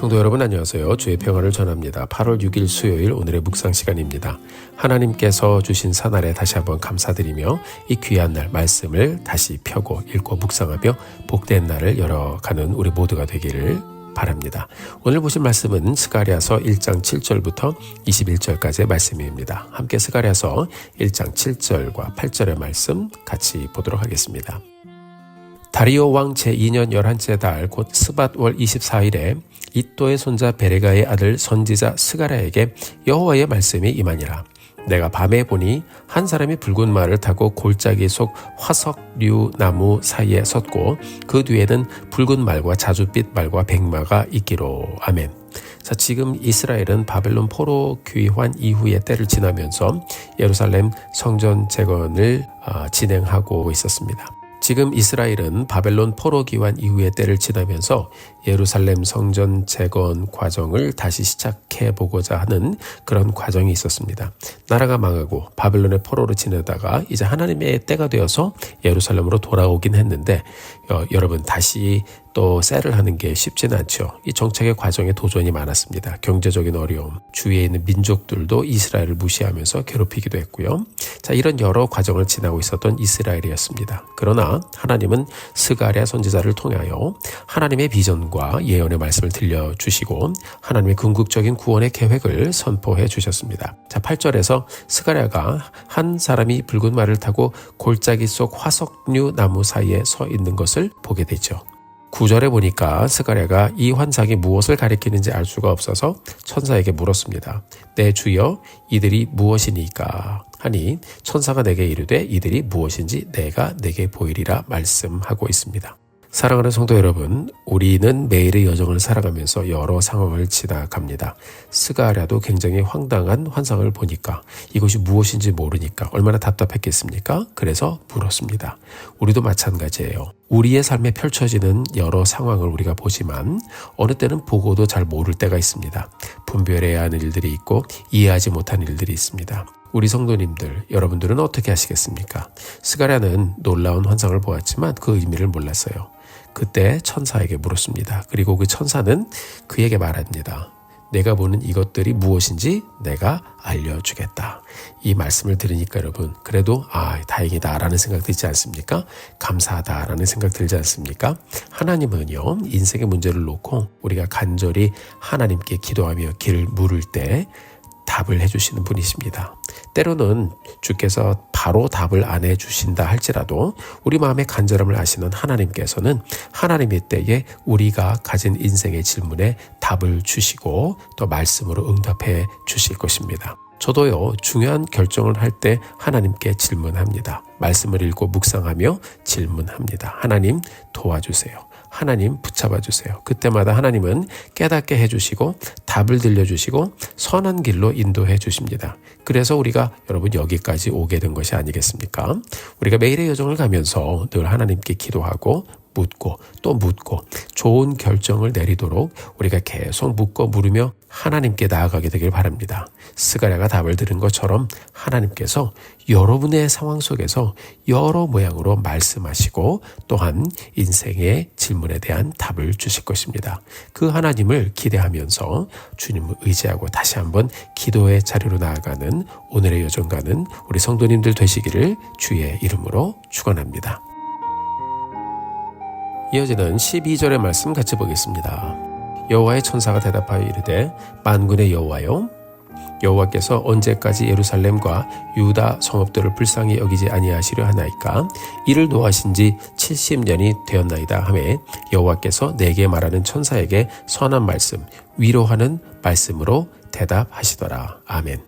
성도 여러분 안녕하세요. 주의 평화를 전합니다. 8월 6일 수요일 오늘의 묵상 시간입니다. 하나님께서 주신 사날에 다시 한번 감사드리며 이 귀한 날 말씀을 다시 펴고 읽고 묵상하며 복된 날을 열어가는 우리 모두가 되기를 바랍니다. 오늘 보실 말씀은 스가랴서 1장 7절부터 21절까지의 말씀입니다. 함께 스가랴서 1장 7절과 8절의 말씀 같이 보도록 하겠습니다. 다리오 왕 제2년 11째 달 곧 스밧월 24일에 이또의 손자 베레가의 아들 선지자 스가랴에게 여호와의 말씀이 임하니라. 내가 밤에 보니 한 사람이 붉은 말을 타고 골짜기 속 화석류 나무 사이에 섰고 그 뒤에는 붉은 말과 자줏빛 말과 백마가 있기로. 아멘. 자, 지금 이스라엘은 바벨론 포로 귀환 이후의 때를 지나면서 예루살렘 성전 재건을 진행하고 있었습니다. 지금 이스라엘은 바벨론 포로 귀환 이후의 때를 지나면서 예루살렘 성전 재건 과정을 다시 시작해보고자 하는 그런 과정이 있었습니다. 나라가 망하고 바벨론의 포로로 지내다가 이제 하나님의 때가 되어서 예루살렘으로 돌아오긴 했는데 여러분 다시 또 셀을 하는 게 쉽지는 않죠. 이 정책의 과정에 도전이 많았습니다. 경제적인 어려움, 주위에 있는 민족들도 이스라엘을 무시하면서 괴롭히기도 했고요. 자, 이런 여러 과정을 지나고 있었던 이스라엘이었습니다. 그러나 하나님은 스가랴 선지자를 통하여 하나님의 비전과 예언의 말씀을 들려주시고 하나님의 궁극적인 구원의 계획을 선포해 주셨습니다. 자, 8절에서 스가랴가 한 사람이 붉은 말을 타고 골짜기 속 화석류 나무 사이에 서 있는 것을 보게 되죠. 9절에 보니까 스가랴가 이 환상이 무엇을 가리키는지 알 수가 없어서 천사에게 물었습니다. 내 주여, 이들이 무엇이니까? 하니 천사가 내게 이르되 이들이 무엇인지 내가 내게 보이리라 말씀하고 있습니다. 사랑하는 성도 여러분, 우리는 매일의 여정을 살아가면서 여러 상황을 지나갑니다. 스가랴도 굉장히 황당한 환상을 보니까 이것이 무엇인지 모르니까 얼마나 답답했겠습니까? 그래서 물었습니다. 우리도 마찬가지예요. 우리의 삶에 펼쳐지는 여러 상황을 우리가 보지만 어느 때는 보고도 잘 모를 때가 있습니다. 분별해야 하는 일들이 있고 이해하지 못한 일들이 있습니다. 우리 성도님들, 여러분들은 어떻게 하시겠습니까? 스가랴는 놀라운 환상을 보았지만 그 의미를 몰랐어요. 그때 천사에게 물었습니다. 그리고 그 천사는 그에게 말합니다. 내가 보는 이것들이 무엇인지 내가 알려주겠다. 이 말씀을 들으니까 여러분, 그래도 다행이다 라는 생각 들지 않습니까? 감사하다 라는 생각 들지 않습니까? 하나님은요, 인생의 문제를 놓고 우리가 간절히 하나님께 기도하며 길을 물을 때 답을 해주시는 분이십니다. 때로는 주께서 바로 답을 안 해주신다 할지라도 우리 마음의 간절함을 아시는 하나님께서는 하나님의 때에 우리가 가진 인생의 질문에 답을 주시고 또 말씀으로 응답해 주실 것입니다. 저도요, 중요한 결정을 할 때 하나님께 질문합니다. 말씀을 읽고 묵상하며 질문합니다. 하나님 도와주세요. 하나님 붙잡아 주세요. 그때마다 하나님은 깨닫게 해주시고 답을 들려주시고 선한 길로 인도해 주십니다. 그래서 우리가 여러분 여기까지 오게 된 것이 아니겠습니까? 우리가 매일의 여정을 가면서 늘 하나님께 기도하고 묻고 또 묻고 좋은 결정을 내리도록 우리가 계속 묻고 물으며 하나님께 나아가게 되길 바랍니다. 스가랴가 답을 들은 것처럼 하나님께서 여러분의 상황 속에서 여러 모양으로 말씀하시고 또한 인생의 질문에 대한 답을 주실 것입니다. 그 하나님을 기대하면서 주님을 의지하고 다시 한번 기도의 자리로 나아가는 오늘의 여정가는 우리 성도님들 되시기를 주의 이름으로 축원합니다. 이어지는 12절의 말씀 같이 보겠습니다. 여호와의 천사가 대답하여 이르되 만군의 여호와여, 여호와께서 언제까지 예루살렘과 유다 성읍들을 불쌍히 여기지 아니하시려 하나이까? 이를 노하신 지 70년이 되었나이다 하매 여호와께서 내게 말하는 천사에게 선한 말씀, 위로하는 말씀으로 대답하시더라. 아멘.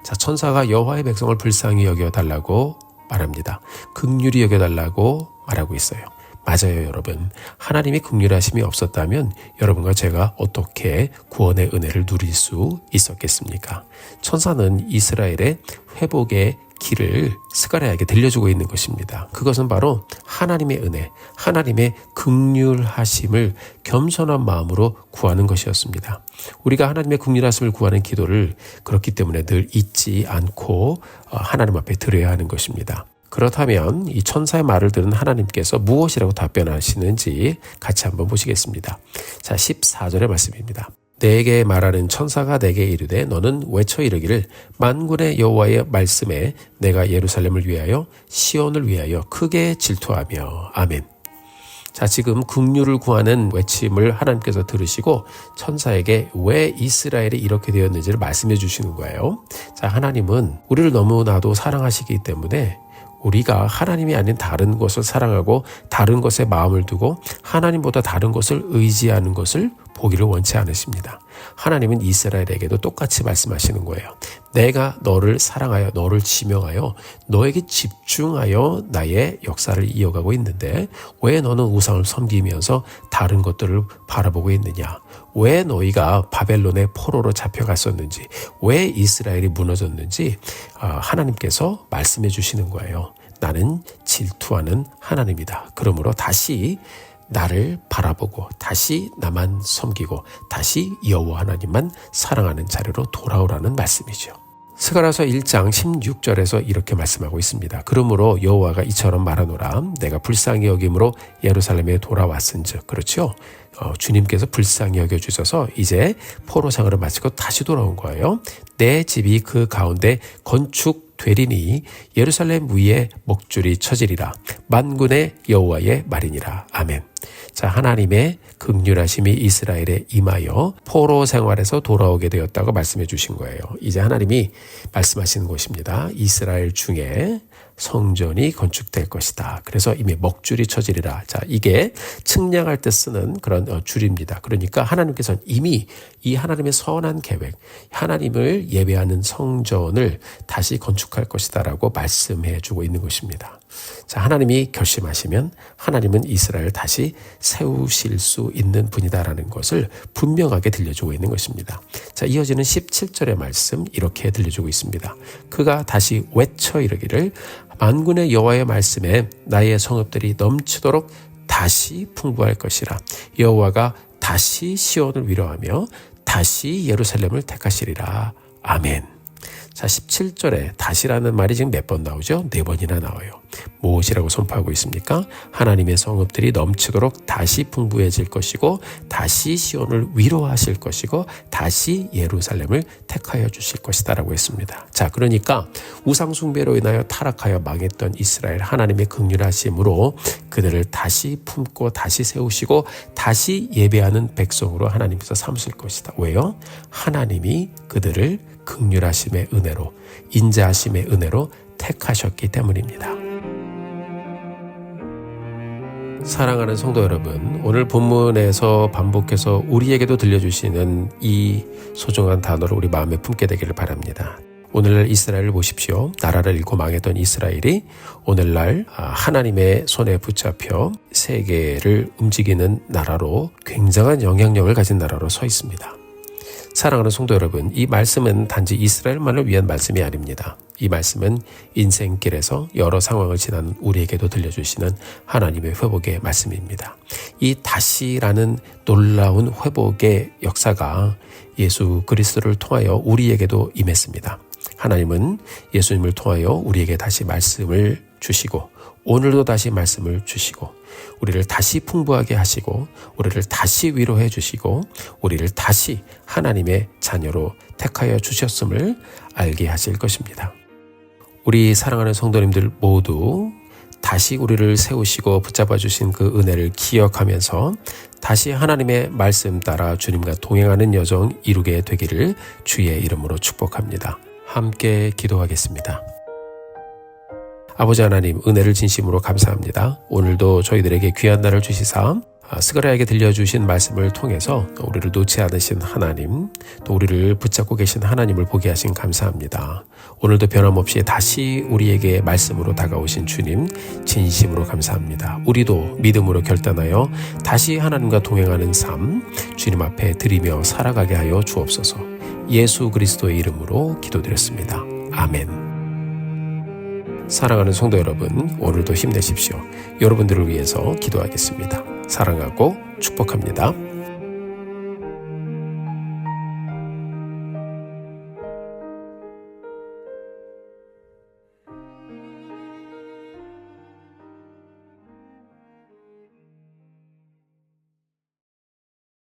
자, 천사가 여호와의 백성을 불쌍히 여겨달라고 말합니다. 긍휼히 여겨달라고 말하고 있어요. 맞아요, 여러분. 하나님이 긍휼하심이 없었다면 여러분과 제가 어떻게 구원의 은혜를 누릴 수 있었겠습니까? 천사는 이스라엘의 회복의 길을 스가랴에게 들려주고 있는 것입니다. 그것은 바로 하나님의 은혜, 하나님의 긍휼하심을 겸손한 마음으로 구하는 것이었습니다. 우리가 하나님의 긍휼하심을 구하는 기도를 그렇기 때문에 늘 잊지 않고 하나님 앞에 드려야 하는 것입니다. 그렇다면 이 천사의 말을 들은 하나님께서 무엇이라고 답변하시는지 같이 한번 보시겠습니다. 자, 14절의 말씀입니다. 내게 말하는 천사가 내게 이르되 너는 외쳐 이르기를 만군의 여호와의 말씀에 내가 예루살렘을 위하여 시온을 위하여 크게 질투하며. 아멘. 자, 지금 긍휼을 구하는 외침을 하나님께서 들으시고 천사에게 왜 이스라엘이 이렇게 되었는지를 말씀해 주시는 거예요. 자, 하나님은 우리를 너무나도 사랑하시기 때문에 우리가 하나님이 아닌 다른 것을 사랑하고 다른 것에 마음을 두고 하나님보다 다른 것을 의지하는 것을 보기를 원치 않으십니다. 하나님은 이스라엘에게도 똑같이 말씀하시는 거예요. 내가 너를 사랑하여 너를 지명하여 너에게 집중하여 나의 역사를 이어가고 있는데 왜 너는 우상을 섬기면서 다른 것들을 바라보고 있느냐? 왜 너희가 바벨론의 포로로 잡혀갔었는지, 왜 이스라엘이 무너졌는지 하나님께서 말씀해 주시는 거예요. 나는 질투하는 하나님이다. 그러므로 다시 나를 바라보고 다시 나만 섬기고 다시 여호와 하나님만 사랑하는 자리로 돌아오라는 말씀이죠. 스가랴서 1장 16절에서 이렇게 말씀하고 있습니다. 그러므로 여호와가 이처럼 말하노라. 내가 불쌍히 여김으로 예루살렘에 돌아왔은즉. 그렇죠? 주님께서 불쌍히 여겨주셔서 이제 포로 생활을 마치고 다시 돌아온 거예요. 내 집이 그 가운데 건축되리니 예루살렘 위에 목줄이 쳐지리라. 만군의 여호와의 말이니라. 아멘. 자, 하나님의 긍휼하심이 이스라엘에 임하여 포로 생활에서 돌아오게 되었다고 말씀해 주신 거예요. 이제 하나님이 말씀하시는 것입니다. 이스라엘 중에 성전이 건축될 것이다. 그래서 이미 먹줄이 쳐지리라. 자, 이게 측량할 때 쓰는 그런 줄입니다. 그러니까 하나님께서는 이미 이 하나님의 선한 계획, 하나님을 예배하는 성전을 다시 건축할 것이다라고 말씀해 주고 있는 것입니다. 자, 하나님이 결심하시면 하나님은 이스라엘을 다시 세우실 수 있는 분이다라는 것을 분명하게 들려주고 있는 것입니다. 자, 이어지는 17절의 말씀 이렇게 들려주고 있습니다. 그가 다시 외쳐 이르기를 만군의 여호와의 말씀에 나의 성읍들이 넘치도록 다시 풍부할 것이라. 여호와가 다시 시온을 위로하며 다시 예루살렘을 택하시리라. 아멘. 자, 17절에 다시라는 말이 지금 몇 번 나오죠? 4번이나 나와요. 무엇이라고 선포하고 있습니까? 하나님의 성읍들이 넘치도록 다시 풍부해질 것이고 다시 시온을 위로하실 것이고 다시 예루살렘을 택하여 주실 것이다 라고 했습니다. 자, 그러니까 우상 숭배로 인하여 타락하여 망했던 이스라엘 하나님의 긍휼하심으로 그들을 다시 품고 다시 세우시고 다시 예배하는 백성으로 하나님께서 삼으실 것이다. 왜요? 하나님이 그들을 긍휼하심의 은혜로 인자하심의 은혜로 택하셨기 때문입니다. 사랑하는 성도 여러분, 오늘 본문에서 반복해서 우리에게도 들려주시는 이 소중한 단어를 우리 마음에 품게 되기를 바랍니다. 오늘날 이스라엘을 보십시오. 나라를 잃고 망했던 이스라엘이 오늘날 하나님의 손에 붙잡혀 세계를 움직이는 나라로 굉장한 영향력을 가진 나라로 서 있습니다. 사랑하는 성도 여러분, 이 말씀은 단지 이스라엘만을 위한 말씀이 아닙니다. 이 말씀은 인생길에서 여러 상황을 지나는 우리에게도 들려주시는 하나님의 회복의 말씀입니다. 이 다시라는 놀라운 회복의 역사가 예수 그리스도를 통하여 우리에게도 임했습니다. 하나님은 예수님을 통하여 우리에게 다시 말씀을 주시고 오늘도 다시 말씀을 주시고 우리를 다시 풍부하게 하시고 우리를 다시 위로해 주시고 우리를 다시 하나님의 자녀로 택하여 주셨음을 알게 하실 것입니다. 우리 사랑하는 성도님들 모두 다시 우리를 세우시고 붙잡아 주신 그 은혜를 기억하면서 다시 하나님의 말씀 따라 주님과 동행하는 여정 이루게 되기를 주의 이름으로 축복합니다. 함께 기도하겠습니다. 아버지 하나님, 은혜를 진심으로 감사합니다. 오늘도 저희들에게 귀한 날을 주시사 스가랴에게 들려주신 말씀을 통해서 우리를 놓지 않으신 하나님, 또 우리를 붙잡고 계신 하나님을 보게 하신 감사합니다. 오늘도 변함없이 다시 우리에게 말씀으로 다가오신 주님, 진심으로 감사합니다. 우리도 믿음으로 결단하여 다시 하나님과 동행하는 삶, 주님 앞에 드리며 살아가게 하여 주옵소서. 예수 그리스도의 이름으로 기도드렸습니다. 아멘. 사랑하는 성도 여러분, 오늘도 힘내십시오. 여러분들을 위해서 기도하겠습니다. 사랑하고 축복합니다.